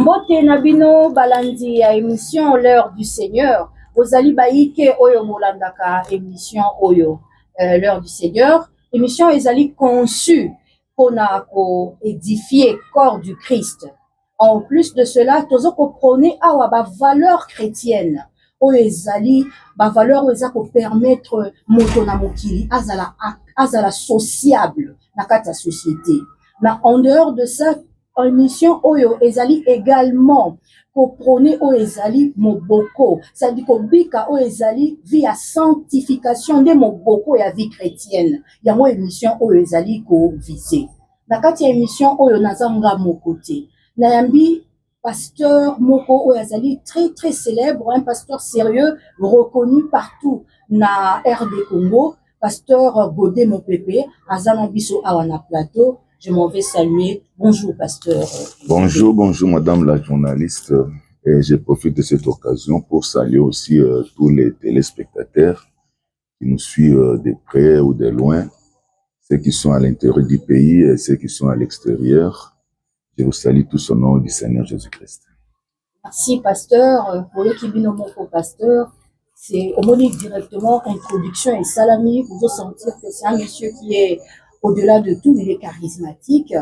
Mbote Nabino balandi ya émission l'heure du Seigneur. Ozali baike oyo molandaka émission oyo l'heure du Seigneur. Émission ezali conçue pour édifier corps du Christ. En plus de cela, tozo ko prôner awa ba valeur chrétienne. Oyo ezali ba valeur oyo eza ko permettre moto na mokili azala sociable na kati ya société. Mais en dehors de ça, émission oyo ezali également pour prôner oyo ezali moboko, c'est-à-dire ko bika oyo ezali via sanctification de moboko ya vie chrétienne. Yango émission oyo ezali ko viser. Na kati ya émission oyo nazanga moko te. Nayambi pasteur moko oyo ezali très célèbre, un pasteur sérieux reconnu partout na RD Congo, pasteur Godé Mopepe, azana biso awa na plateau. Je m'en vais saluer. Bonjour, pasteur. Bonjour, madame la journaliste. Et je profite de cette occasion pour saluer aussi tous les téléspectateurs qui nous suivent de près ou de loin, ceux qui sont à l'intérieur du pays et ceux qui sont à l'extérieur. Je vous salue tous au nom du Seigneur Jésus-Christ. Merci, pasteur. Pour le Kibino Moko, pasteur, c'est au monique directement introduction et salami. Vous allez sentir que c'est un monsieur qui est au-delà de tout, il est charismatique,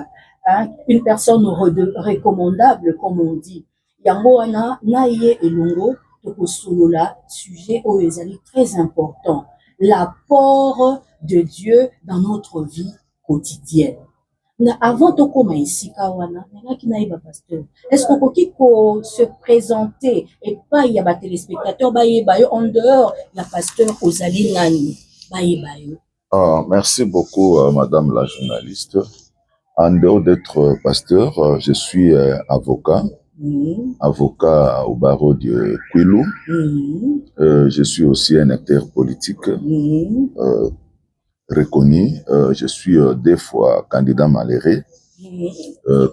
hein, une personne recommandable, comme on dit. Yango ana naie elongo toko solola sujet au ezali très important, l'apport de Dieu dans notre vie quotidienne. Avant de commencer ici, pasteur, est-ce qu'on peut se présenter et pas y a des téléspectateurs, en dehors, la pasteur Ozali Nani, merci beaucoup, madame la journaliste. En dehors d'être pasteur, je suis avocat, avocat au barreau de Kwilu. Je suis aussi un acteur politique reconnu. Je suis des fois candidat malheureux.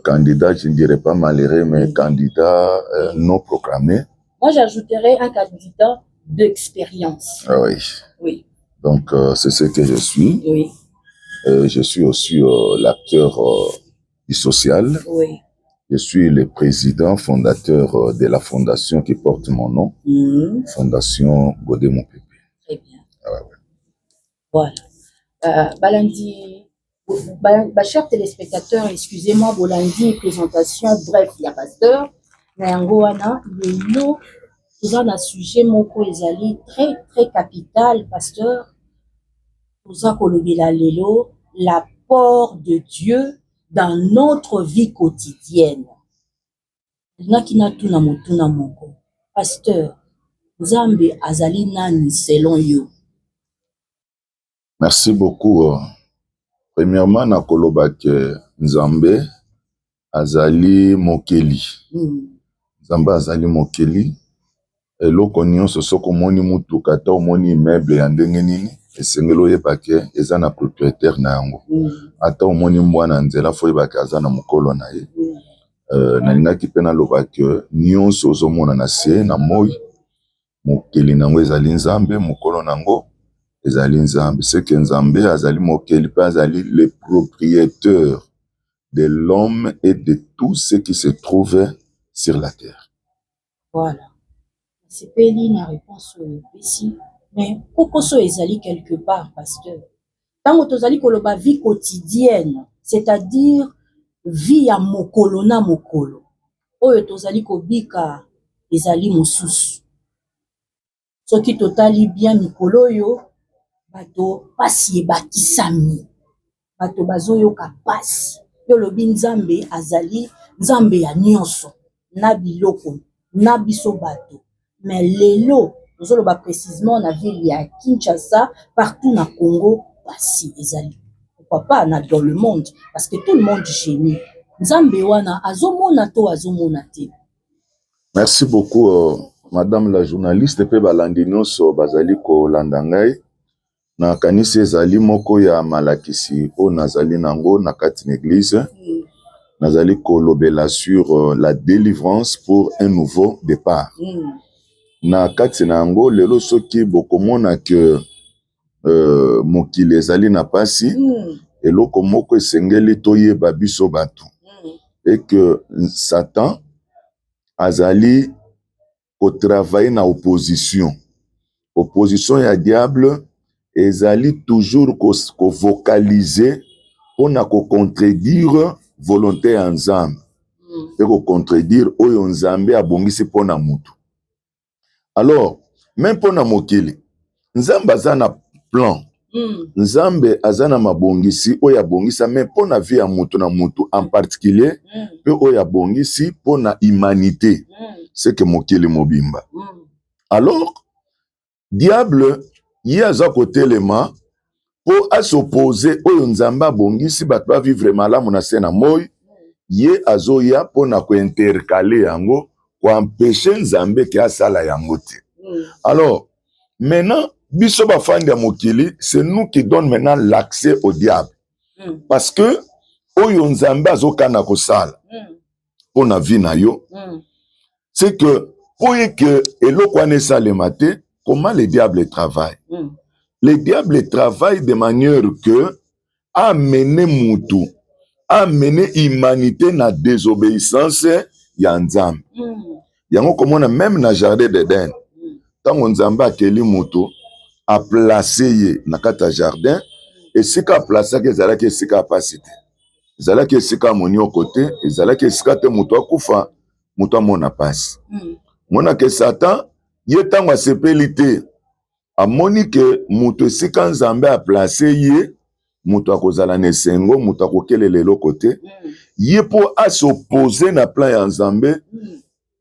Candidat, je ne dirais pas malheureux, mais candidat non proclamé. Moi, j'ajouterais un candidat d'expérience. Oui. Oui. Donc, c'est ce que je suis. Oui. Je suis aussi l'acteur du social. Oui. Je suis le président fondateur de la fondation qui porte mon nom, Fondation Godé Mopepe. Très bien. Ouais. Voilà. Balandi, chers téléspectateurs, excusez-moi, Bolandi, présentation, bref, il y a pasteur. Nayangoana, il est là. Nous avons un sujet moko ezali très capital, pasteur. Nous avons lelo l'apport de Dieu dans notre vie quotidienne. Pasteur, Nzambe azali nani selon you? Merci beaucoup. Premièrement, nakoloba ke Nzambe azali mokeli. Nzambe azali mokeli. Eloko nyonso soko moni mutuka ata omoni immeuble ya ndenge nini esengeli oyeba ke eza na propriétaire na yango. Ata omoni mbwa na nzela fo oyeba ke aza na mokolo na ye. Nalingaki mpe naloba ke nyonso ozomona na se na moi mokeli nango ezali Nzambe, mokolo nango ezali Nzambe. C'est que Nzambe azali mokeli mpe azali le propriétaire de l'homme et de tout ce qui se trouve sur la terre. Voilà. C'est pas une réponse ici, mais pourquoi ça ezali quelque part, pasteur? Tant que tozali koloba vie quotidienne, c'est-à-dire vie ya mokolo na mokolo. Oyo tozali kobika ezali mosusu. Soki totali bien mikolo yo, bato pasi ebakisami. Bato bazoyoka pasi. Yo lobi Nzambe azali Nzambe ya nyonso, na biloko, na biso bato. Mais lelo, nous allons précisément na ville ya Kinshasa, partout na Congo, pasi ezali. Pourquoi pas dans le monde, parce que tout le monde gémit. Nzambe wana azomona to azomona te. Merci beaucoup, madame la journaliste. Pe balandi nyonso bazali ko landa ngai. Na kanisi ezali moko ya malakisi o nazali nango na kati l'église. Nazali ko lobela sur la délivrance pour un nouveau départ. Na kati na yango lelo soki bokomona ke mokili ezali na pasi eloko moko esengeli toyeba biso bato et que Satan azali kotravailler na opposition. Opposition ya diable ezali toujours ko vocaliser pour na ko contredire volonté ya Nzambe. Et ko contredire oyo Nzambe abongisi pona mutu. Alors, même pona mokili, Nzambe azana plan. Nzambe azana mabongisi oyo abongisa même pona vie ya mutu na mutu en particulier, pe oyo abongisi pona humanité. C'est que mokili mobimba. Alors, diable y a za kotelema pour s'opposer oyo Nzambe abongisi bato ba vivre malamu na se na moi. Ye azoya pona ko intercaler yango ko empêcher Nzambe ki asala yango te. Alors, maintenant, biso ba fandi ya mokili, c'est nous qui donne maintenant l'accès au diable. Parce que oyo Nzambe azokana ko sala pona vie na yo, c'est que pour que eloko ane salema te, comment le diable travaille? Le diable travaille de manière que amener mutu, amener humanité na désobéissance ya Nzambe. Yango komona même na jardin d'Eden. Tango Nzambe akeli mutu a placé ye na kata jardin, et sika placé ke ezalaki esika pasite. Ezalaki esika moni au côté, ezalaki esika te mutu akufa, mutu amona pasi. Mona ke Satan ye tango asepeli te. Amoni ke mutu esika Nzambe a placé ye, mutu akozala nesengo, mutu akokelele eloko te. Ye po a s'opposer na plan ya Nzambe,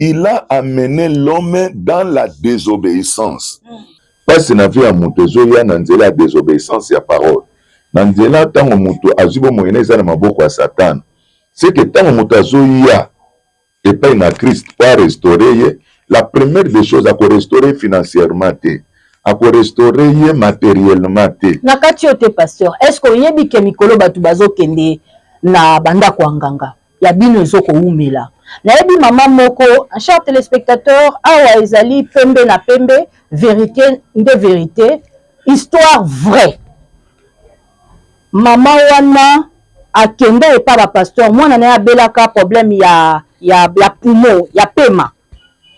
il a amené l'homme dans la désobéissance. Parce que na vie ya mutu ezoya na nzela ya désobéissance ya parole. Na nzela tango mutu azubo moyene eza na maboko ya Satan. C'est que tango mutu azoya epai na Christ pour restaurer ye, la première des choses à restaurer financièrement te, à restaurer ye matériellement te. Na kati yote pasteur, est-ce que yebi ke mikolo batu bazokende na banda kwa nganga ya bino ezoko umela? Na yebi mama moko, un cher téléspectateur, awa ezali pembe na pembe, vérité de vérité, histoire vraie. Mama wana akende epa ba pasteur, mwana na ya belaka problème ya poumon, ya pema.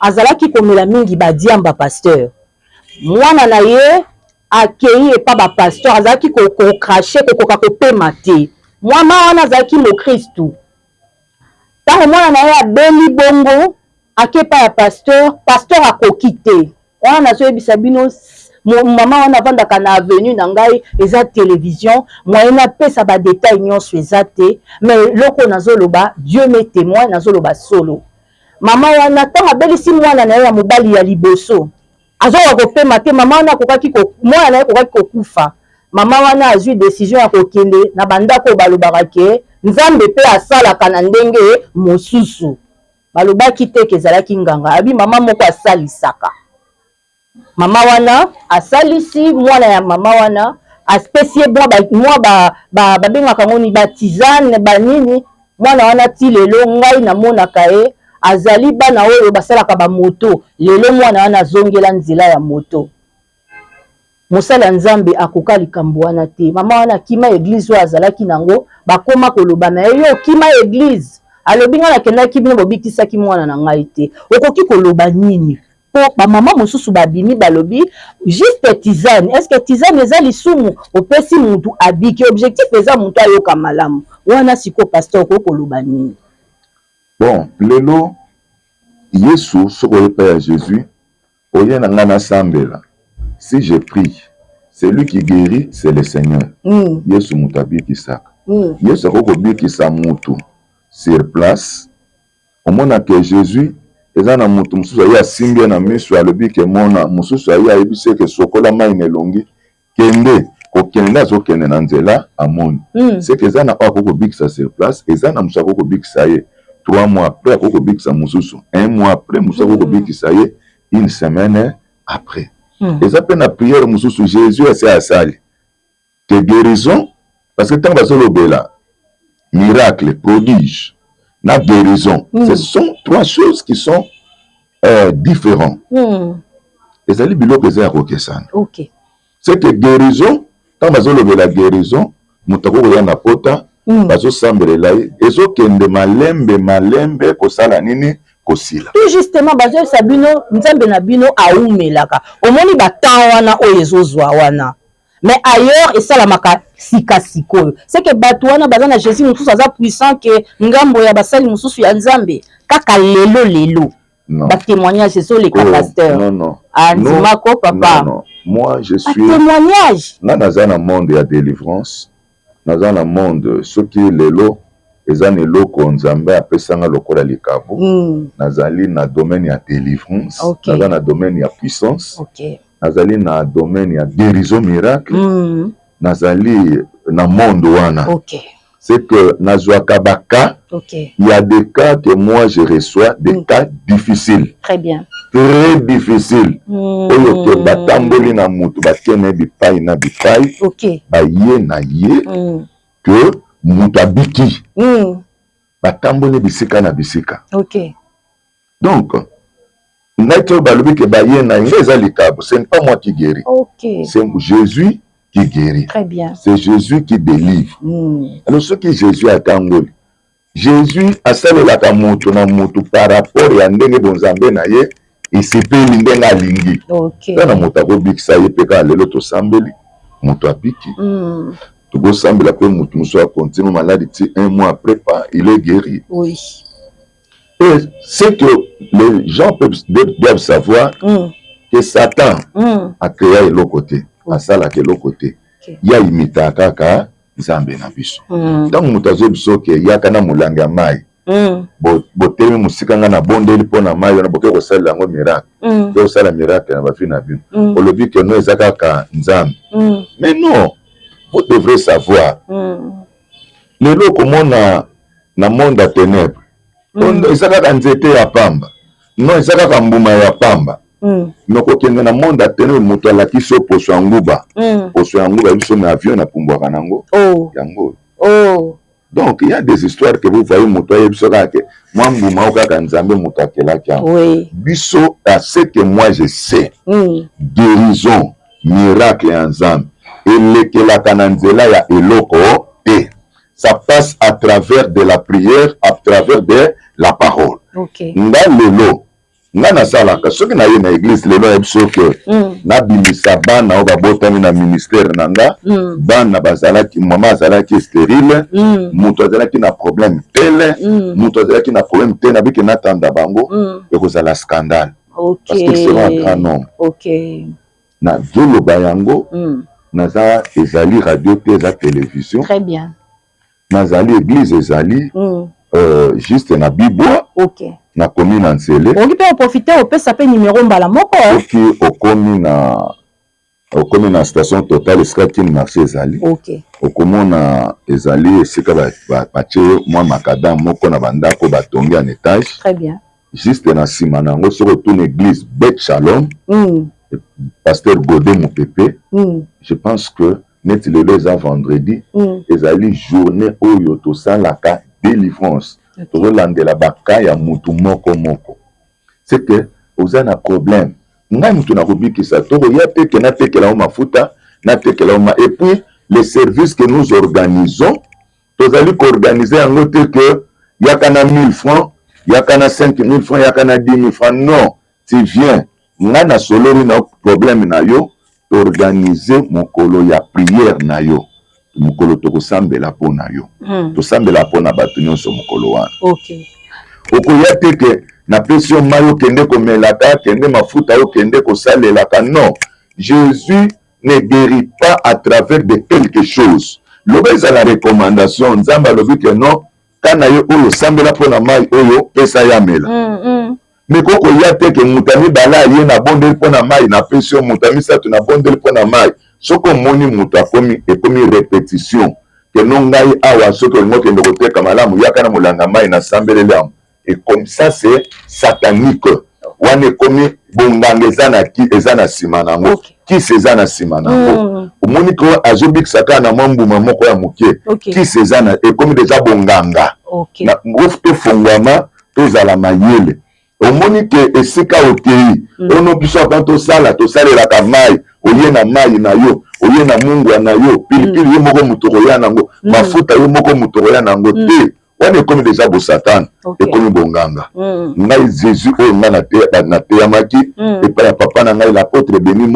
Azalaki komela mingi badiamba pasteur. Mwana na ye akei epa ba pasteur, azalaki ko cracher ko pema te. Mwana wana azalaki mo Christu. Tango mwana na ye abeli bongo akepa ya pasteur, pasteur akoki te. Wana nazoyebisa bino mama wana avandaka na avenue na ngai eza télévision, moyena pesa ba détail nyonso eza te, mais loko nazoloba Dieu m'est témoin, nazoloba solo. Mama wana tango abelisi mwana na ye ya mobali ya liboso, azoka kopema te, mama wana akokaki mwana na ye akokaki kokufa. Mama wana azwi décision ya kokende na bandako balobaka ke Nzambe pe asalaka na ndenge mosusu. Balobaki te ke ezalaki nganga, abi mama moko asalisaka. Mama wana asalisi mwana ya mama wana aspecie mwa babengaka ngoni batizane banini, mwana wana ti lelo ngai namonaka ye azali bana oyo basalaka ba moto, lelo mwana wana azongela nzela ya moto. Mosala Nzambe akoka likambo wana te. Mama wana kima église oyo azalaki nango bakoma koloba na yo kima église alobi nga nakendaki bino bobikisaki mwana na ngai te. Okoki koloba nini? Po ba mama mosusu babimi balobi juste tisane. Est-ce que tisane eza lisumu opesi mutu abiki? Objectif eza mutu ayoka malamu. Wana siko pasteur ko koloba nini? Bon, lelo Yesu soko yepa ya Jésus oye na ngana sambela. Si je prie, celui qui guérit, c'est le Seigneur. Yesu mutabi kisaka. Yesu akoko bikisa mutu sur place. Au moment que Jésus eza na mutu mususu ya simbi na miso alobi ke mona mususu ya ebise ke sokola mai nelongi kende ko kende zo kende na nzela amoni. C'est que eza na akoko bikisa sur place, eza na mususu akoko bikisa ye 3 mois après akoko bikisa mususu 1 mois après mususu akoko bikisa ye 1 semaine après. Et ça peut la prière mususu Jésus ese asali que guérison, parce que tant que là miracle, prodige, la guérison, ce sont 3 choses qui sont différentes. Et ça li bilo pesa ya OK. C'est que guérison, tant que la guérison, mutako ya na pota, bazo sambela ye, ezo kende malembe ko sala nini kosila. Tout justement bazo sabino nzambe na bino aumelaka. Omoni batan wana oyo ezozwa wana. Mais ailleurs et ça la maka sika sikoyo. C'est que bato wana baza na Jésus mususu aza puissant que ngambo ya basali mususu ya nzambe kaka lelo. Non. Ba témoignage c'est sur les pasteurs. Non. Andimako papa. Non. Moi je suis témoignage. Dans un monde de délivrance. Dans un monde ce qui est lelo ezana eloko nzambe apesanga lokola likabo. Nazali na domaine ya délivrance, nazali na domaine ya puissance. Nazali na domaine ya guérison miracle. Nazali na monde wana. C'est que nazwaka baka. Il y a des cas que moi je reçois, des cas difficiles. Très bien. Très difficiles. Oyo ke batamboli na mutu bakene bipai na bipai. Baye na ye que mutu abiki. Batamboli bisika na bisika. Donc naito balobi ke baye na ngeza likabo, ce n'est pas moi qui guéris. C'est Jésus qui guérit. Très bien. C'est Jésus qui délivre. Alors ce qui Jésus a tangoli. Jésus a salelaka moto na moto par rapport à ndenge bonzambe na ye esepeli ndenge alingi. Na moto akobikisa ye peka lelo to sambeli moto abiki. To sambela pe moto muso a continue maladie ti 1 mois après pas il est guéri. Oui. Et c'est que les gens doivent savoir que Satan a créé l'autre côté, a sala que l'autre côté. Il y a imita kaka nzambe na biso. Donc mutazo biso ke yakana mulanga mai. Botemi musika nga na bondeli pona mai na boke ko sala ngo miracle. Ko sala miracle na bafi na bino. Olobi que no ezaka ka nzambe. Mais non, vous devrez savoir. Le loko mona na monde à ténèbres. Ezaka nzete ya pamba. Non ezaka ka mbuma ya pamba. Noko kende na monde à ténèbres moto la kiso poso nguba. Poso nguba biso na avion na pumbwa nango. Yango. Donc il y a des histoires que vous voyez moto ya biso ka ke moi mbuma okaka nzambe moto akela kya. Biso à ce que moi je sais. Guérison, miracle en nzambe. Elekela kananzela ya eloko te. Ça passe à travers de la prière, à travers de la parole. Nga lelo, nga na salaka, soki na ye na église lelo ebso ke na bimisa bana o babotami na ministère nanga, bana bazalaki mama azalaki stérile, mutu azalaki na problème tele, mutu azalaki na problème tele na biki na tanda bango, ekozala scandale. Parce que c'est un grand nombre. Na zolo bayango, naza ezali radio te eza télévision. Très bien. Nazali église ezali juste na Bibwa na commune na Nzele. On peut en profiter au peut s'appeler numéro mbala moko. Qui au commune na station totale Skakine marché ezali. Au commune na ezali esika ba tie moi makadam moko na bandako batongi en étage. Très bien. Juste na sima nango sur une église Beth Shalom. Pasteur Godé Mopepe. Je pense que net le les vendredi ezali journée oyo to salaka délivrance to landela baka ya mutu moko. C'est que oza na problème ngai mutu na kobikisa to ya teke na teke la mafuta na teke la ma et puis les services que nous organisons tozali organiser en autre que yakana 1000 francs yakana 5000 francs yakana 10 000 francs. Non, tu viens nga na solori na problème na yo organiser mokolo ya prière na yo mokolo tokosambela pona yo tosambela pona bato nyonso mokolo wana. Okoya teke na pression mayo kende komelaka kende mafuta yo kende kosalelaka. Non, Jésus ne guérit pas à travers de quelque chose. Loba eza la recommandation nzamba lobi que non kana yo oyo sambela pona mai oyo pesa ya mela. Mais koko ya teke mutami bala ye na bondeli pona mai na pression mutami satu na bondeli pona mai soko moni mutu akomi ekomi répétition que non ngai awa soko ngoke ndoko teka malamu yakana mulanga mai na sambelele am. Et comme ça c'est satanique. Wane komi bonganga ezana sima nango ki sezana sima nango omoni ko azobik saka na mambuma moko ya mokie ki sezana ekomi déjà bonganga na ngofto fongwama tozala mayele. Omoni ke esika otei ono biso quand tosalelaka mai oye na mai na yo oye na mungwa na yo pilipili yo moko mutu koya nango mafuta yo moko mutu koya nango te on est comme déjà beau Satan et comme bonganga ngai Jésus o na te yamaki et pas papa na ngai l'apôtre Béni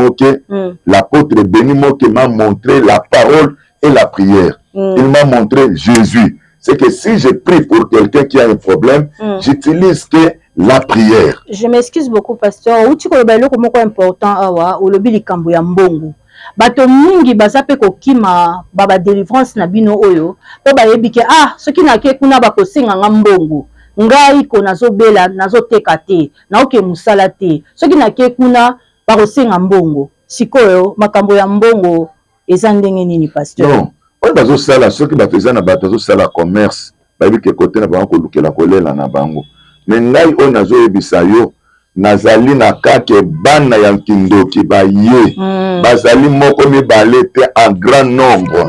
Moké m'a montré la parole et la prière. Il m'a montré Jésus. C'est que si je prie pour quelqu'un qui a un problème, j'utilise que la prière. Je m'excuse beaucoup, pasteur. Ou tu connais le comment important awa ou le bilikambo ya mbongo. Bato mingi bazape kokima baba délivrance na bino oyo po bayebike ce qui na ke kuna ba kosenga mbongo ngai ko nazobela nazoteka te na oke musala te ce qui na ke kuna ba kosenga mbongo sikoyo makambo ya mbongo eza ndenge nini pasteur? Non, on bazo sala ce qui ba feza na bato zo sala commerce bayebike côté na bango lukela kolela na bango mais ngai o nazo yebisa yo nazali na kake bana ya kindoki baye bazali moko mibale te en grand nombre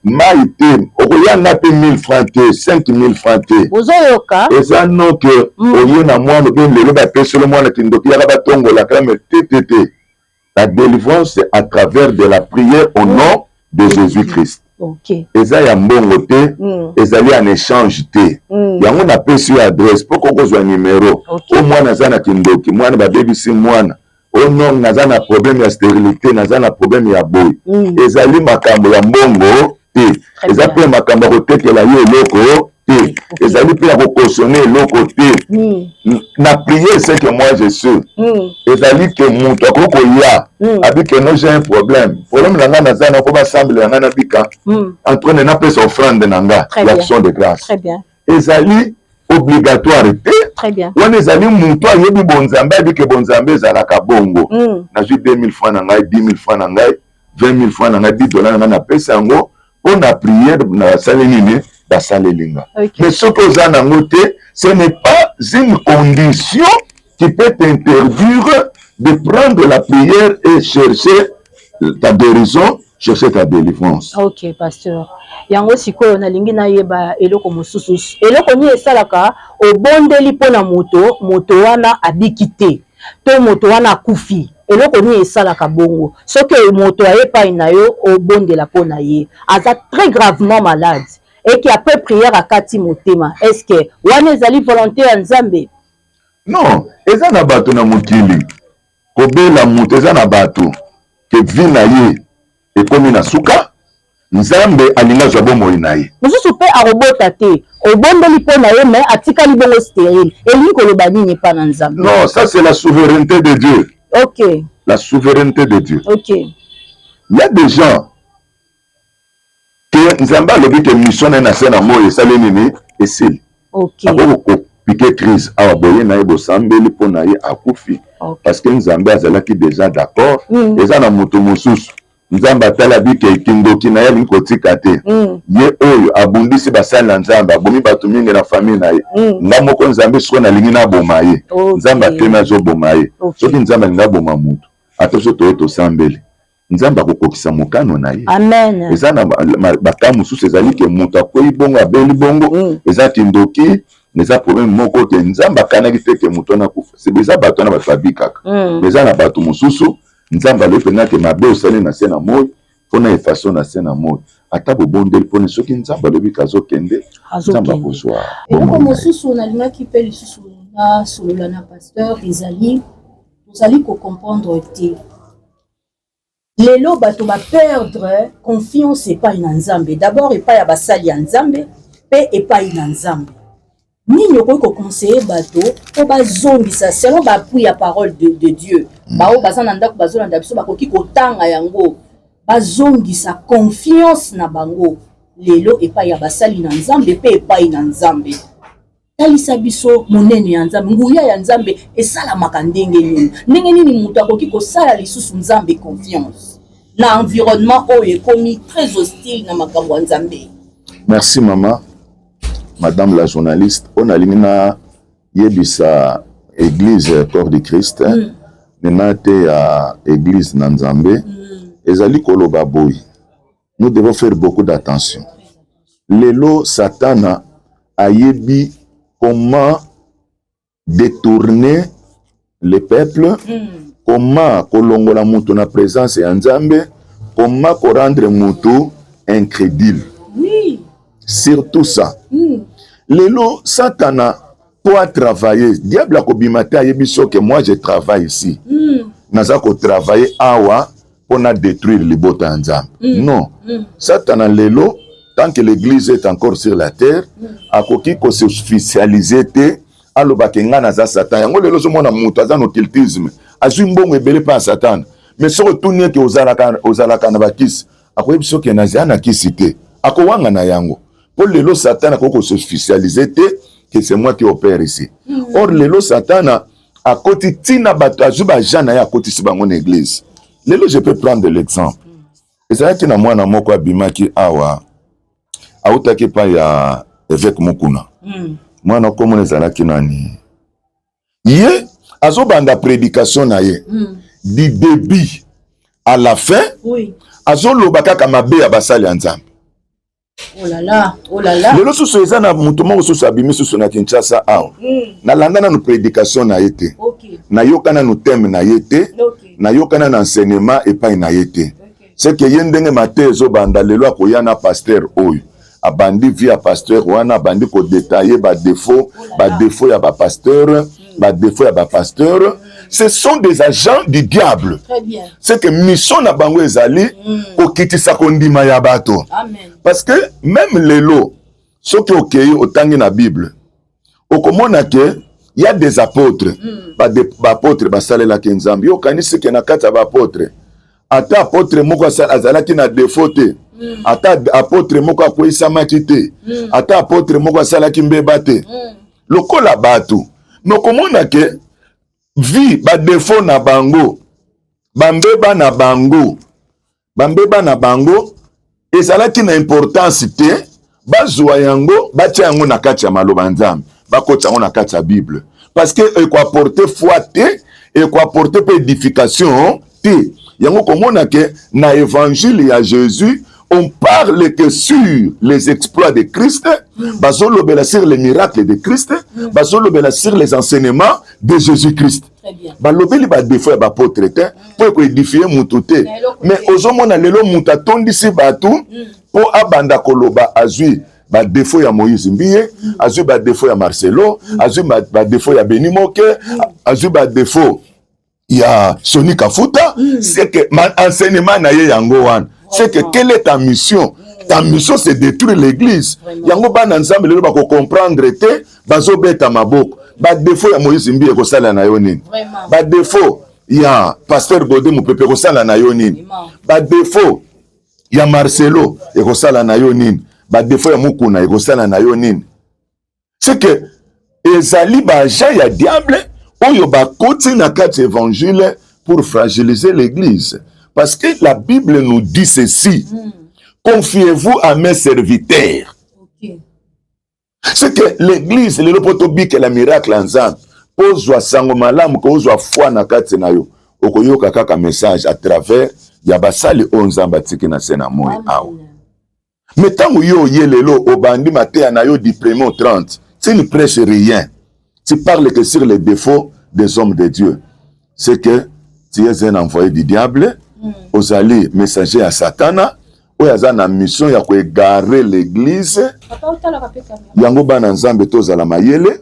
maite okoya na pe 1000 francs te 5000 francs te ozoyoka eza no que oyo na mwana bien lelo ba pesolo mwana kindoki ya ba tongola kama te. La délivrance c'est à travers de la prière au nom de Jésus-Christ. OK. Eza ya mbongo te, ezali en échange te. Yango na pesi adresse poko kozwa numéro. O mwana zana kindoki, mwana ba bebisi mwana. O non nazana problème ya stérilité, nazana problème ya boy. Ezali makambo ya mbongo te. Eza pe makambo ko tekela yo eloko te. Ezali pe ya ko cautionner eloko te. Na prière c'est que moi je suis. Ezali que muto akoko ya. Abi que non j'ai un problème. Problème nanga nazana ko ba semble nanga na bika. Entre na pesa offrande nanga l'action de grâce. Très bien. Ezali obligatoire te. Très bien. On ezali muto ayebi bonzambe abi que bonzambe ezalaka bongo. Na ju 2000 francs na ngai, 10 000 francs na ngai, 20 000 francs na ngai, 10 dollars na pesa yango on a prière na sale nini ba sale linga. Mais ce que vous en noté, ce n'est pas une condition qui peut t'interdire de prendre la prière et chercher ta guérison, chercher ta délivrance. OK, pasteur. Yango sikoyo na lingi na yeba eloko mosusu. Eloko ni esalaka obondeli pona moto wana abikite. To moto wana akufi. Eloko ni esalaka bongo. Soki moto ayepa ina yo obondela pona ye. Aza très gravement malade. Et qui après prière à kati motema. Est-ce que wana ezali volonté ya Nzambe? Non, eza na bato na mokili. Kobela moto eza na bato ke vi na ye ekomi na suka. Nzambe alinga zwa bomoi na ye. Mosusu pe arobota te. Obondeli pona ye mais atikali bongo stérile. Elingi koloba nini pa na Nzambe? Non, ça c'est la souveraineté de Dieu. OK. La souveraineté de Dieu. OK. Il y a des gens que Nzambe alobi ke mission na sena moyo esali nini esili. OK. Akoko piquer crise awa boye na ye bosambeli pona ye akufi. Parce que Nzambe azalaki déjà d'accord. Eza na moto mosusu. Nzambe atala bi ke kindoki na ye linkotika te. Ye oyo abundisi basali na Nzambe abomi bato mingi na famille na ye. Nga moko Nzambe siko na lingi na boma ye. Nzambe atema zo boma ye. Soki Nzambe alinga boma mutu. Ata so to sambeli. Nzambe akokokisa mokano na ye. Amen. Eza na bakamu mosusu ezali ke mutu akoyi bongo abeli bongo. Eza kindoki. Neza problème moko ke Nzambe akanaki te ke mutu na kufa. C'est beza bato na bato babikaka. Beza na bato mosusu. Nzambe alopenga ke mabe osali na se na moi pona efaso na se na moi ata bobondeli pona soki Nzambe alobika azokende Nzambe akozwa eloko mosusu nalingaki mpe lisusu na solola na pasteur ezali tozali kocomprendre te lelo bato baperdre confiance epai na Nzambe d'abord epai ya basali ya Nzambe mpe epai na Nzambe nini okoki koconseiller bato po bazongisa selon bapui ya parole de Dieu bao baza na ndako bazolanda biso bakoki kotanga yango bazongisa confiance na bango lelo epai ya basali na Nzambe mpe epai na Nzambe talisa biso monene ya Nzambe nguya ya Nzambe esalamaka ndenge nini moto akoki kosala lisusu Nzambe confiance na environnement oyo ekomi très hostile na makambo ya Nzambe. Merci maman. Madame la journaliste, on a limina yebisa église corps de Christ, nenate à église Nanzambe, ezali koloba boy. Nous devons faire beaucoup d'attention. Lelo Satan a yebi comment détourner le peuple, comment kolongola mutu na présence ya Nzambe, comment rendre mutu incrédule. Oui. Surtout ça. Lelo Satana toi travailler diable akobimata yebiso que moi je travaille ici naza ko travailler awa pour détruire les bota nzambe non Satana lelo tant que l'église est encore sur la terre akoki ko se officialiser te alobaka nga naza Satan yango lelo zo mona mutu aza no occultisme azwi mbongo ebele pa Satan mais so retourner que ozalaka na bakisi akoyebiso ke naza na kisi te akowanga na yango pour lelo Satan akoko se officialiser te que c'est moi qui opère ici. Or, lelo Satana a côté tina bato azuba jana ya côté si bango église. Lelo je peux prendre l'exemple. Et ça qui na moi na moko abimaki awa autaki pa ya évêque Mukuna. Moi na komo ezalaki nani. Ye azobanda prédication na ye. Du début à la fin. Oui. Azolobaka kamabe ya basali ya Nzambe. Oh là là, oh là là. Lelo susu eza na mutu moko susu abimi susu na Kinshasa awa. Na landa na prédication na yete. Okay. Na yokana no thème na yete. Okay. Na yokana na enseignement epai na yete. Okay. C'est que yendenge matezo banda lelo akoya na pasteur oyo. Abandi via pasteur wana abandi ko détailler ba défaut ya ba pasteur, ba défaut ya ba pasteur. Ce sont des agents du diable. Très bien. C'est que mission na bango ezali okitisa kondima ya bato. Amen. Parce que même les lots, ceux qui ont autant na Bible, au commun il y a des apôtres, des apôtres basale la kenzambi. Yo kanisi ke na kata ba apôtre. Ata apôtre moko azala ki na défaute. Ata apôtre moko akoisa makite. Ata apôtre moko asala ki mbebate. Lokola batu. No komona ke vi ba défaut na bango. Bambeba na bango. Bambeba na bango. Ezalaki na importance te bazwa yango batia yango na kati ya maloba nzambe bakota yango na kati ya Bible parce que eko apporter foi te eko apporter pe édification te yango komona ke na évangile ya Jésus on parle que sur les exploits de Christ bazolobela sur les miracles de Christ bazolobela sur les enseignements de Jésus-Christ. Balobeli ba défaut ya ba apôtre te pour ko édifier mutu te mais ozomona lelo mutu atondisi batu po abanda koloba azwi ba défaut ya Moïse Mbiye azwi ba défaut ya Marcelo azwi ba défaut ya Beni Moke azwi ba défaut ya Soni Kafuta c'est que enseignement na ye yango wana c'est que quelle est ta mission? Ta mission c'est détruire l'église. Yango bana nzambe lelo ba ko comprendre te bazobeta maboko. Ba défaut ya Moïse Mbiye ko sala na yo nini? Ba défaut ya pasteur Godé Mupepe ko sala na yo nini? Ba défaut ya Marcelo e ko sala na yo nini? Ba défaut ya Mukuna e ko sala na yo nini? C'est que ezali ba ja ya diable oyo ba koti na kati évangile pour fragiliser l'église. Parce que la Bible nous dit ceci. Confiez-vous à mes serviteurs. Okay. C'est que l'église, le lopotobi que la miracle ensemble, ozwa sango malamu ko ozwa foi na kati na yo. Okoyoka kaka message à travers ya basali onzamba tiki na sena moyi awa. Mais tango yo yelelo obandi matea na yo du 1er au 30, tu ne prêches rien. Tu parles que sur les défauts des hommes de Dieu. C'est que tu es un envoyé du diable, ozali messager à Satana. Oyo aza na mission ya koégarer l'église yango bana nzambe tozala mayele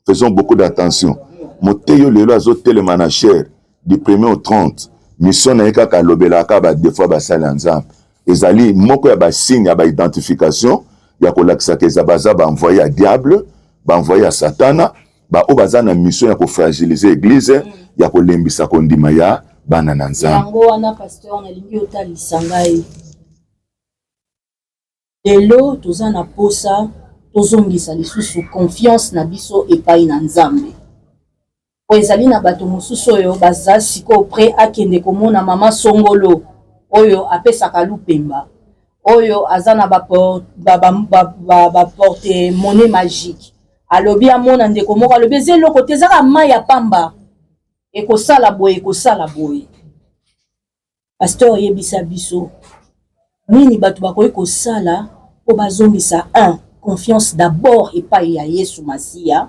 faisons beaucoup d'attention moteyo lelo azotelema na chair du 1er au 30 mission na ye kaka alobelaka badefoi basali ya nzambe ezali moko ya basigne ya baidentification ya kolakisaka eza baza baenvoye ya diable baenvoye ya satana baoyo baza na mission ya kofragilize église ya kolembisa kondima ya bana na nzambe yango wana pasteur nalingi otalisa ngai lelo toza na posa tozongisa lisusu confiance na biso epai na nzambe po ezali na bato mosusu oyo baza sikoyo pre akende komona mama songolo oyo apesaka lupemba oyo aza na baporte monnaie magique alobi amona ndeko moko alobi eza eloko te ezaka mai ya pamba ekosala boye pasteur oyebisa biso nini bato bakoki kosala po bazongisa confiance d'abord epai ya Yesu Masiya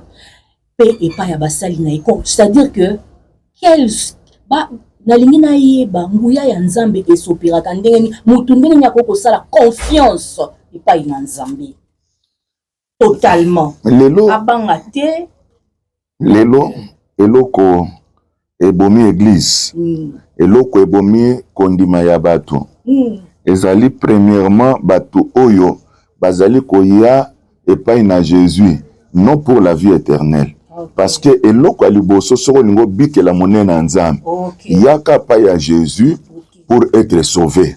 pe epai ya basali na ye. C'est-à-dire que nalingi nayeba nguya ya nzambe esopiraka ndenge mutu ndenge nyako kosala confiance epai na nzambe. totalement. Lelo Abangate. Lelo eloko ebomi église. Eloko ebomi kondima ya bato. Ezali premièrement bato oyo bazali koya epai na Jésus non pour la vie éternelle. Parce que eloko aliboso soko lingo bike la monnaie na nzambe. Yaka pa ya Jésus pour être sauvé.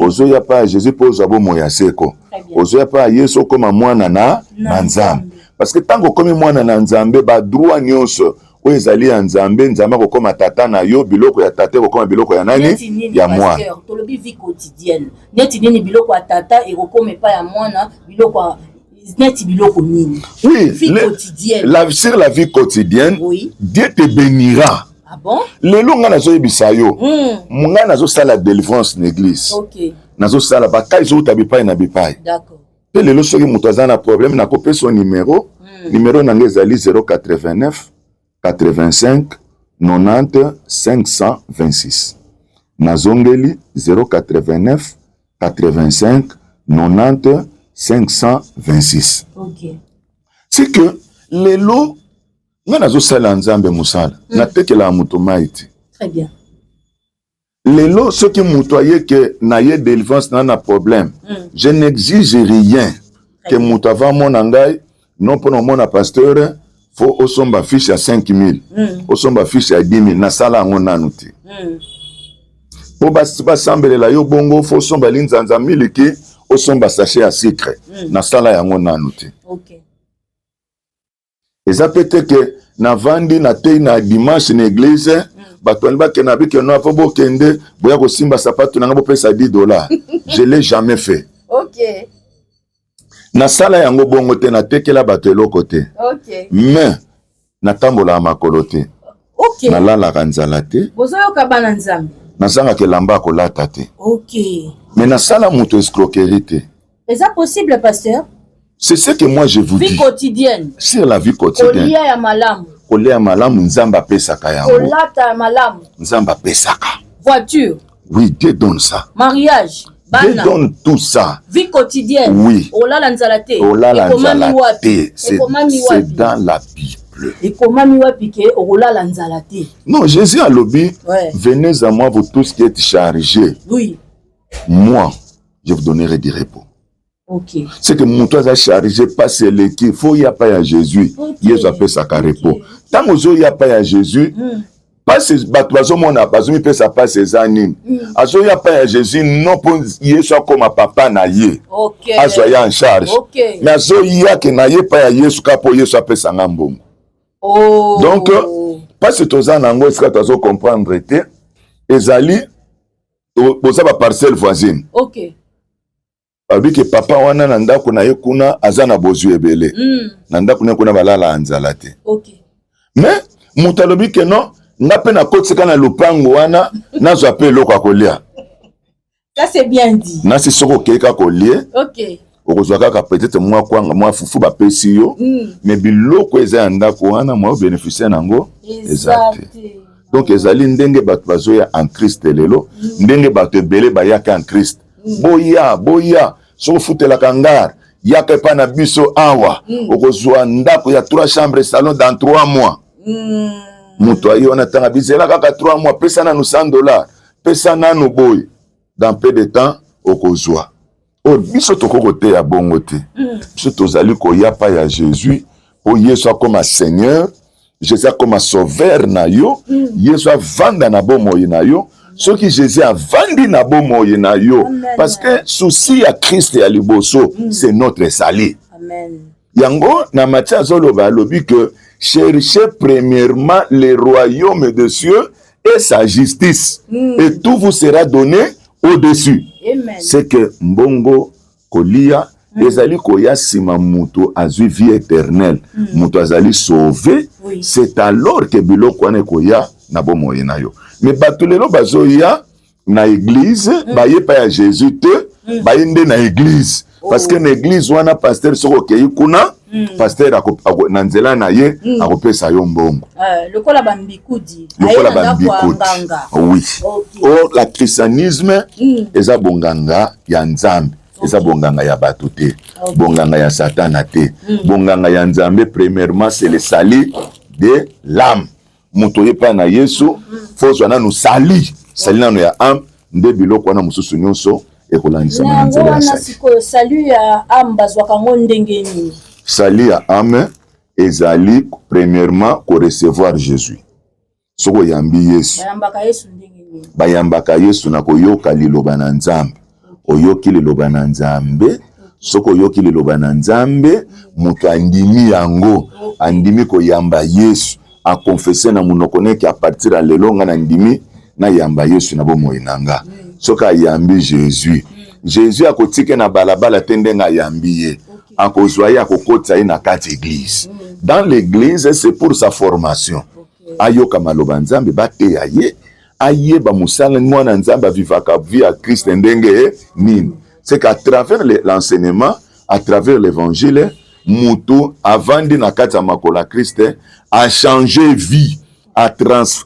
Ozo ya pa Jésus pour zabo moya seko. Ozo ya pa Yesu comme mwana na nzambe. Parce que tant que comme mwana na nzambe ba droit nyonso o ezali ya nzambe nzamba ko koma tata na yo biloko ya tata ko koma biloko ya nani ya mwana. Tolobi vie quotidienne. Neti nini biloko ya tata e ko koma pa ya mwana biloko neti biloko nini. Oui, vie quotidienne. Sur la vie quotidienne, oui. Dieu te bénira. Ah bon? Lelo nga nazo yebisa yo. Nga nazo sala délivrance l'église. OK. Nazo sala bakai zo tabipai na bipai. D'accord. Pe lelo soki muto azana problème na kopé son numéro. Numéro nanga ezali 089 85 90 526. Nazongeli 089 85 90 526. OK. C'est que lelo nga nazo sala nzambe musala na tekela muto maiti. Très bien. Lelo ce qui mutoye que na ye délivrance na problème. Je n'exige rien que muto va mon ngai non pour mon pasteur faut osomba fiche à 5000. Osomba fiche à 10000 na sala ngo nanuti. Po ba sambelela yo bongo faut somba linzanza miliki osomba sachet à sucre na sala yango nanuti. OK. Eza peut-être que na vandi na tei na dimanche na église batoni ba kena bike no apo bo kende boya ko simba sapato na ngabo pesa $10. Je l'ai jamais fait. OK. Na sala yango bongo te na tekela bato eloko te. OK. Mais na tambola makolo te. OK. Na lala kanzala te. Bozoyo kabana nzambe. Na sanga ke lamba ko lata te. OK. Mais na sala muto escroquerie te. Est-ce possible, pasteur? C'est ce que moi je vous dis. Vie quotidienne. Sur la vie quotidienne. Kolia ya malamu. Kolia ya malamu nzamba pesaka yango. Kolata ya malamu. Nzamba pesaka. Voiture. Oui, Dieu donne ça. Mariage. Dieu donne tout ça. Vie quotidienne. Oui. Olala nzalate. Olala nzalate. C'est dans la Bible. Et comment mi wapi ke olala nzalate? Non, Jésus a lobby. Ouais. Venez à moi vous tous qui êtes chargés. Oui. Moi, je vous donnerai du repos. OK. C'est que mon toit a chargé, pas c'est l'équipe. Il faut y a pas à Jésus. Jésus appelle ça repos. Tant que il y a pas à Jésus, pas ces batoiseaux mon a pas mis ça pas ces années. Azo y a pas à Jésus non pour Jésus comme papa na yé. OK. Azo y en charge. OK. Mais azo y a que na yé pas à Jésus pour Jésus appelle ça ngambongo. Oh. Donc pas c'est aux anango est-ce que tu as comprendre te ezali aux ba parcelle voisine. OK. Abiki papa wana na ndako na ye kuna azana bozu ebele. Na ndako na kuna balala anzala te. OK. Mais mutalobi ke non ngape na kotsika na lupango wana nazo apé loko akolia. Ça c'est bien dit. Na si soko keka kolie. OK. Okozwa kaka peut-être moi kwanga moi fufu ba pesi yo. Mais biloko eza ya ndako wana moi bénéficier nango exact. Donc ezali ndenge bato bazoya en Christ lelo, ndenge bato ebele bayaka en Christ. Boya so futela kangar yaka pa na biso awa okozwa ndako ya 3 chambres salon dans 3 mois. Muto ayo na tanga bizela kaka 3 mois pesa na $100 pesa na no boy dans peu de temps okozwa. Oh biso tokoko te ya bongo te. Biso tozali ko ya pa ya Jésus o Yesu comme Seigneur, Jésus comme sauveur na yo, Yesu vanda na bomoyi na yo. Ce qui Jésus a vendu na bomoyi na yo parce que souci à Christ et à liboso c'est notre salut. Amen. Yango na Matthieu zoloba lobi que cherchez premièrement le royaume de cieux et sa justice et tout vous sera donné au-dessus. Amen. C'est que mbongo kolia ezali koya sima muto azui vie éternelle muto azali sauvé c'est alors que biloko ane koya na bomoyi na yo. Mais batulelo bazoya na église baye pa ya Jésus te baye nde na église parce que na église wana pasteur soko kei kuna pasteur na nzela na ye akopesa yo mbongo lokola bambikudi lokola bambikudi oui. Or la christianisme eza bonganga ya nzambe eza bonganga ya bato te, bonganga ya satana te. Bonganga ya nzambe premièrement c'est le salut de l'âme. Muto yepa na Yesu fozwa nanu sali nanu ya âme nde biloko wana mususu nyonso ekolandisama na nzela ya sali. Salut ya âme bazwaka ngo ndenge nini? Salut ya âme ezali premièrement ko recevoir Jésus. Soko yambi Yesu. Bayambaka Yesu na koyoka liloba na Nzambe. Oyoki liloba na Nzambe. Soko oyoki liloba na Nzambe, mutu andimi yango, andimi koyamba Yesu, a confesser na munoko neke a partir à lelonga na ndimi na yamba Yesu na bomoi nanga. Soka yambi Jésus. Jésus akotike na balabala tendenga yambi ye. Akozwaye akokota ye na kati église. Dans l'église, c'est pour sa formation. Ayoka maloba Nzambe bate aye, aye ba musala mwana Nzambe vivaka via Christ ndenge nini. C'est qu'à travers l'enseignement, à travers l'évangile, mutu avant de nakata makola Christ a changé vie, a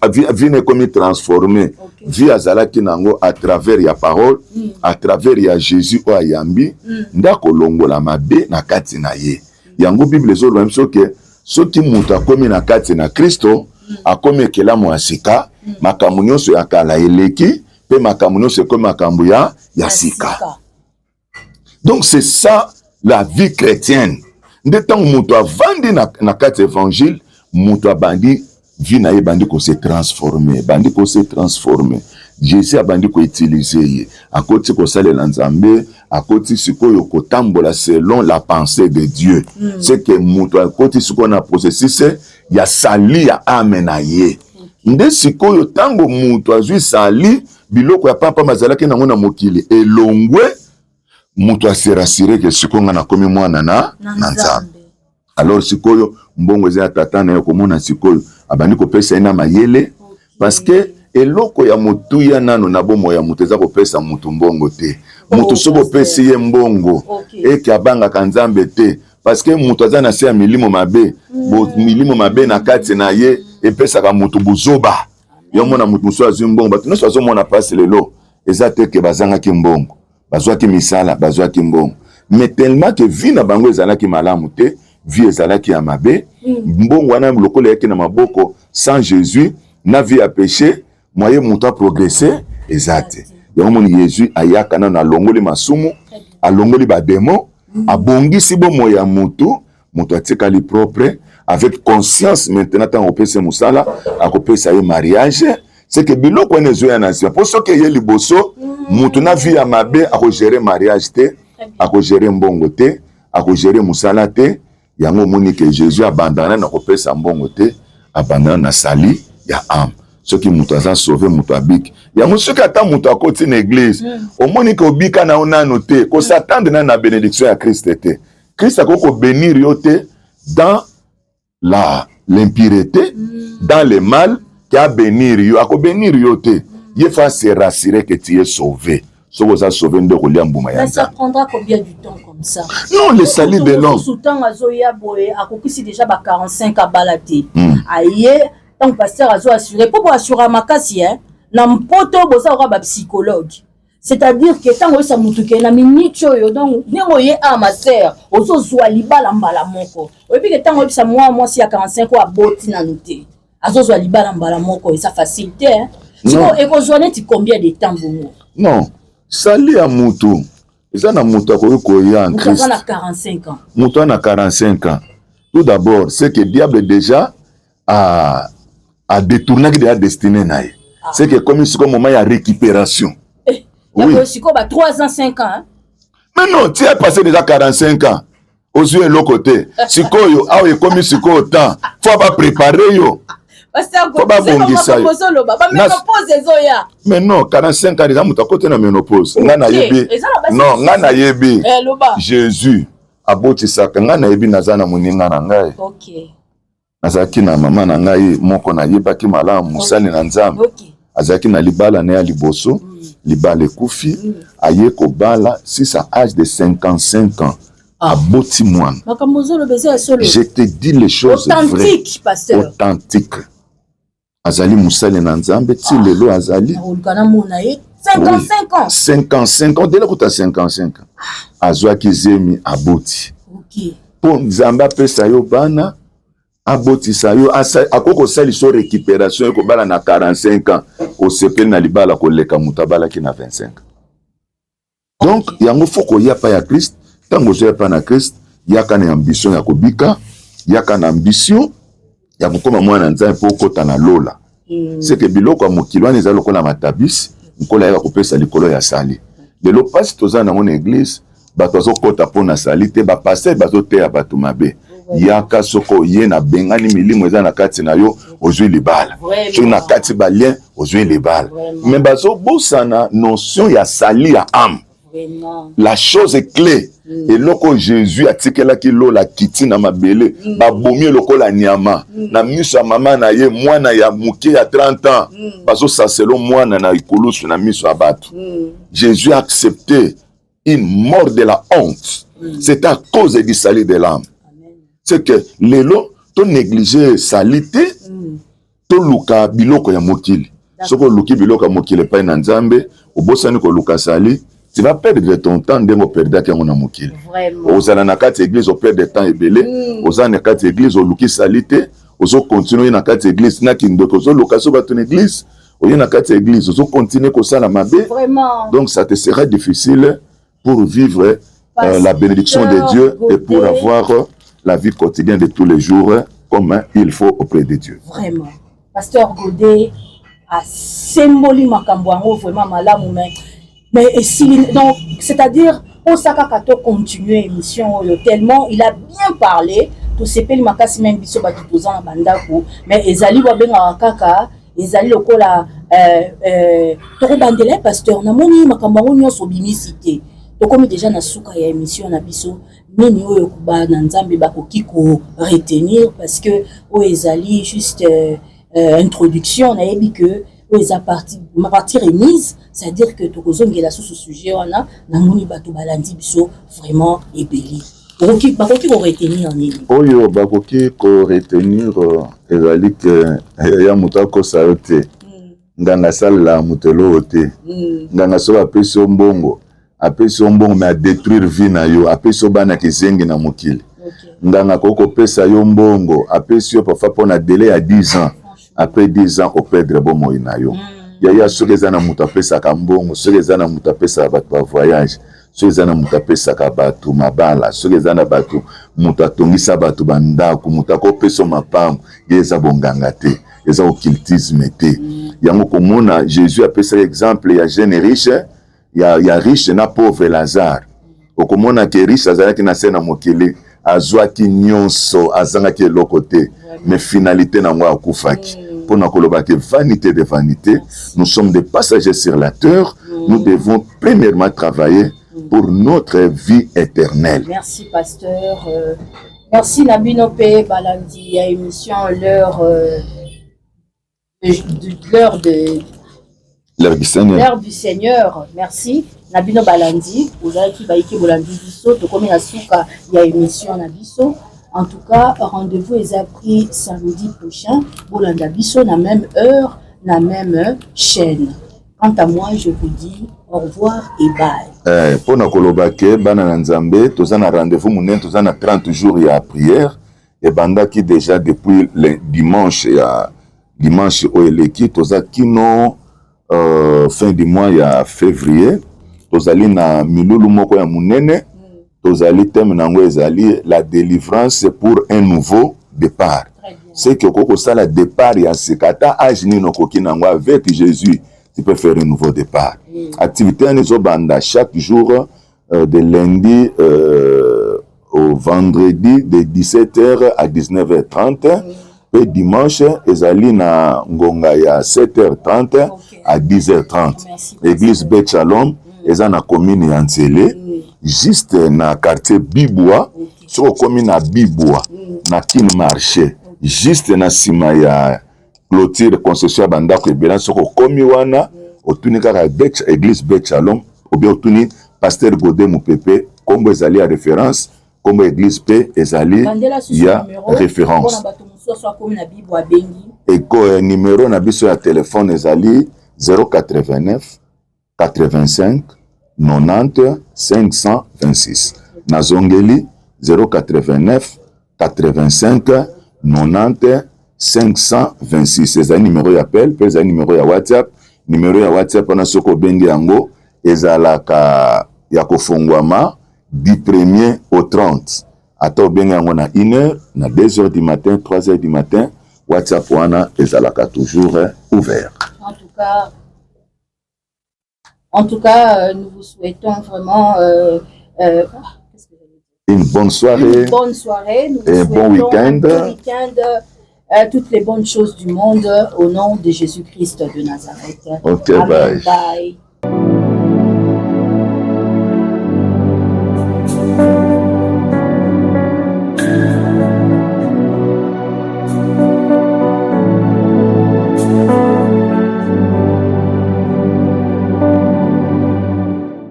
vie ne comme transformé. Vie azalaki nango à travers ya parole, à travers ya Jésus o ayambi, ndako longola mabe nakati na ye. Yango Bible zo même soke soki mutu akomi nakati na Kristo, akomi ekelamu asika, makambo nyonso ya kala eleki, pe makambo nyonso ekomi makambo ya sika. Donc c'est ça la vie chrétienne. De temps mutu avandi na kati évangile, mutu abandi vie na ye bandi ko se transformer, bandi ko se transformer. Jésus abandi ko utiliser ye. Akoti ko salela Nzambe, akoti sikoyo ko tambola selon la pensée de Dieu. C'est que mutu akoti sikoyo na processus ya sali ya ame na ye. Nde sikoyo tango mutu azui sali biloko ya papa mazalaki nango na mokili elongwe. Mutu se rassurer que sikonga na komi mwana na Nzambe. Alors sikoyo mbongo eza tata na yo komona sikoyo abandi ko pesa ina mayele parce que eloko ya mutu ya nano na bomo ya mutu eza ko pesa mutu mbongo te. Mutu soko pesa ye mbongo eke abanga ka Nzambe te parce que mutu aza na se ya milimo mabe, milimo mabe na kati na ye epesa ka mutu buzoba. Yo mona mutu muso azu mbongo batu noso azo mona passe lelo eza te ke bazanga ki mbongo. Bazwaki misala, bazwaki mbongo. Mais tellement que vie na bango ezalaki malamu te, vie ezalaki ya mabe, mbongo wana lokolo yake na maboko sans Jésus, na vie a péché, moyen mutu a progresser ezate. Yango moni Jésus ayaka na longoli masumu, alongoli ba démon, abongisi bomo ya mutu, mutu atikali propre avec conscience maintenant tant opesa musala, akopesa ye mariage. C'est que biloko ene zo ya nation. Pour ce que ye liboso, mutu na vie ya mabe ako gérer mariage te, ako gérer mbongo te, ako gérer musala te, yango moni que Jésus abandonné na kopesa mbongo te, abandonné na sali ya âme. Ce qui mutu aza sauvé mutu abik. Yango ce que ata mutu akoti na église, o moni que obika na onano te, ko s'attendre na bénédiction ya Christ te. Christ akoko bénir yo te dans l'impureté, dans le mal. Qui a bénir yo, ako bénir yo te, ye fa se rassurer que tu es sauvé. So vous a sauvé de rouler en bouma. Mais ça prendra combien du temps comme ça? Non, le salut de l'homme. Soutan azoya boye, akokisi déjà ba 45 à balati. Aye, tant pasteur azo assuré, pour assurer makasi hein, na mpoto boza ora ba psychologue. C'est-à-dire que tant que ça mutuke na minute yo donc nengo ye a ma sœur, ozo zwa libala mbala moko. Et puis que tant que ça moi si à 45 ou a boti na noté. Azozo libala mbala moko, ça facilité hein. Sinon ekozone ti combien de temps bongo? Non, sali ya mutu. Eza na mutu ko ya en Christ. Mutu na 45 ans. Mutu na 45 ans. Tout d'abord, c'est que le diable déjà a détourné de la destinée naïe. C'est que comme c'est comme moment il y a récupération. Oui. C'est comme 3 ans 5 ans. Hein? Mais non, tu as passé déjà 45 ans. Aux yeux de l'autre côté. Sikoyo, ah oui, comme sikoyo temps. Faut pas préparer yo. Faut pas bongisa yo. Mais non, 45 ans déjà muta côté na ménopause. Ngana yebi. Non, ngana yebi. Jésus aboti saka ngana yebi nazana muninga na ngai. OK. Nazaki na mama na ngai moko na yebaki malamu musali na Nzambe. OK. Azaki na libala na ya liboso. Libala ekufi aye ko bala si sa âge de 55 ans. Aboti mwana. Je te dis les choses authentiques, pasteur. Authentiques. Azali musali na Nzambe ti lelo azali. 55 ans. 55 ans. Dès là que tu as 55 ans. Azwa Kizemi aboti. Ok. Pour Nzamba pesa yo bana. Aboti sa yo. Akoko sali so récupération. Yoko bala na 45 ans. Au sepel na libala koleka mutabala ki na 25 ans. Donc, yango foko ya pa ya Christ. Tango zo ya pa na Christ. Yaka na ambition ya kobika. Yaka na ambition. Ya kukoma mwana nzambe po kota na lola. C'est que biloko ya mokili wana eza lokola matabisi. Nkola yaka kopesa likolo ya sali. Lelo pasi toza na mon église. Bato azokota po na sali te. Bapaster bazoteya bato mabe. Yaka soko ye na bengani milimo eza na kati na yo. Ozwi libala. So na kati balien. Ozwi libala. Mais bazo bosana notion ya sali ya âme. La chose est clé. Et loko Jésus a tikela ki lo la kiti na mabele. Ba bomi loko la nyama. Na miso ya mama na ye mwana ya muke ya 30 ans. Bazo sa selon mwana na ikulusu na miso ya bato. Jésus a accepté une mort de la honte. C'est à cause du salut de l'âme. C'est que lelo to négliger salité to luka biloko ya mokili. Soko luki biloko ya mokili pa na nzambe, obosani ko luka sali. Tu vas perdre ton temps de perdre qui on a mokili. Aux anakati église au perdre temps et belé. Aux anakati église au luki salité. Aux continuer na kati église na kindoko aux location ba ton église. Aux nakati église aux continuer ko sala mabe. Donc ça te sera difficile pour vivre la bénédiction de Dieu et pour avoir la vie quotidienne de tous les jours comme il faut auprès de Dieu. Vraiment. Pasteur Godet a symboli makambo yango vraiment malamu mais donc c'est-à-dire au Sakakato continuer émission tellement il a bien parlé tout sepeli makasi même biso ba kitozana na bandako mais ezali wa benga kaka ezali lokola to bandele pasteur na moni makambo ngo nyonso bimisité to comme déjà na suka ya émission na biso nini oyo kuba na nzambe bakoki ko retenir parce que o ezali juste introduction na yebi que ma partie remise, c'est-à-dire que tu as la sous ce sujet, on a moni bato balandi biso vraiment ébélé. Bakoki ko retenir nini? Oyo bakoki ko retenir ezali que ya mutako sayote. Nganga sala mutelo ote. Nganga so apesi mbongo. Apesi mbongo mais a détruire vie na yo, apesi bana kizengi na mokili. Nganga koko pesa yo mbongo, apesi yo parfois pour na délai à 10 ans. Après 10 ans, au perdre bon moyen yo. Yaya ceux qui ont mutapé sa kambongo, ceux qui ont mutapé sa bateau voyage, ceux qui ont mutapé sa bateau mabala, ceux qui ont bateau mutatongi sa bateau bandako, mutako peso mapam, yeza bongangate, yeza occultisme te. Yango komona Jésus a pris exemple, il y a jeune et riche, il y a riche na pauvre Lazare. Okomona ke riche Lazare qui na sena mokili, azwa ki nyonso, azanga ki lokote, mais finalité na mwa akufaki. Pour nous vanité de vanité, nous sommes des passagers sur la terre, nous devons premièrement travailler pour notre vie éternelle. Merci pasteur. Merci Nabino P. Balandi à émission l'heure du Seigneur. Merci Nabino Balandi. Vous avez qui baiki Bolandi biso, to comme na suka ya émission na biso. En tout cas, rendez-vous est pris samedi prochain. Bolanda biso na même heure, na même chaîne. Quant à moi, je vous dis au revoir et bye. Pour na kolobake bana na nzambe, tozana rendez-vous munen, tozana 30 jours ya prière et banda qui déjà depuis le dimanche oeleki toza kino fin du mois ya février, tozali na milulu moko ya munene. Tozali thème nango ezali la délivrance pour un nouveau départ. C'est que koko ça la départ ya sekata ajini no koki nango avec Jésus, tu peux faire un nouveau départ. Activité en banda chaque jour de lundi au vendredi de 17h à 19h30 et dimanche ezali na ngonga ya 7h30 à 10h30. Église Bet Shalom eza na commune ya Nzele. Juste na quartier Bibwa, sur commune na Bibwa, na kin marché, juste na sima ya clôture concession bandako ebela soko komi wana, otuni kaka église Bet Shalom, ou bien otuni pasteur Godet Mupepe, kombo ezali ya référence, kombo église P ezali ya référence. Et numéro na biso ya téléphone ezali 089 85 90 526. Nazongeli 089 85 90 526. C'est un numéro d'appel, c'est un numéro de WhatsApp. Numéro de WhatsApp, on a ce qu'on bengi yango, ezalaka ya kofongwama du 1er au 30. Ata bengi yango na 1h, na 2h du matin, 3h du matin, WhatsApp wana ezalaka toujours ouvert. En tout cas, nous vous souhaitons vraiment une bonne soirée, nous et un bon week-end. Toutes les bonnes choses du monde au nom de Jésus-Christ de Nazareth. Ok, Amen, bye. bye.